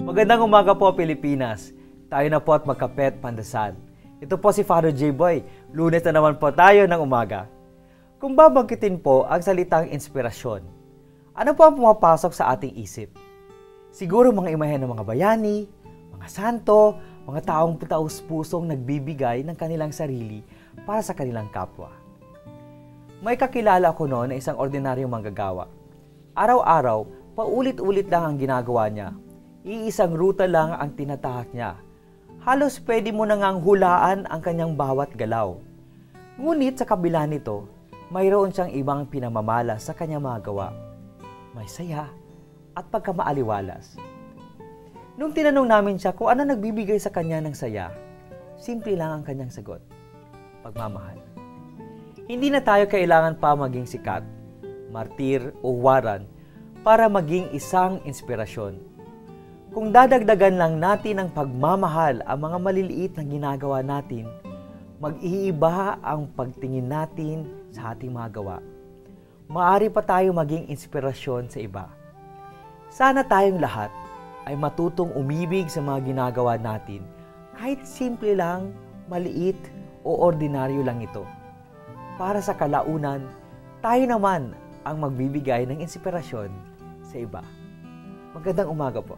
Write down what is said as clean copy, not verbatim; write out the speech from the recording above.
Magandang umaga po, Pilipinas. Tayo na po at magkapet pandasal. Ito po si Father J-Boy. Lunes na naman po tayo ng umaga. Kung babangkitin po ang salitang inspirasyon, ano po ang pumapasok sa ating isip? Siguro mga imahen ng mga bayani, mga santo, mga taong taus-pusong nagbibigay ng kanilang sarili para sa kanilang kapwa. May kakilala ko noon na isang ordinaryong manggagawa. Araw-araw, paulit-ulit lang ang ginagawa niya. Iisang ruta lang ang tinatahak niya. Halos pwede mo nang hulaan ang kanyang bawat galaw. Ngunit sa kabila nito, mayroon siyang ibang pinamamala sa kanyang mga gawa. May saya at pagkamaaliwalas. Nung tinanong namin siya kung ano nagbibigay sa kanya ng saya, simple lang ang kanyang sagot: pagmamahal. Hindi na tayo kailangan pa maging sikat, martir o waran para maging isang inspirasyon. Kung dadagdagan lang natin ng pagmamahal ang mga maliliit na ginagawa natin, mag-iiba ang pagtingin natin sa ating mga gawa. Maaari pa tayo maging inspirasyon sa iba. Sana tayong lahat ay matutong umibig sa mga ginagawa natin, kahit simple lang, maliit o ordinaryo lang ito. Para sa kalaunan, tayo naman ang magbibigay ng inspirasyon sa iba. Magandang umaga po.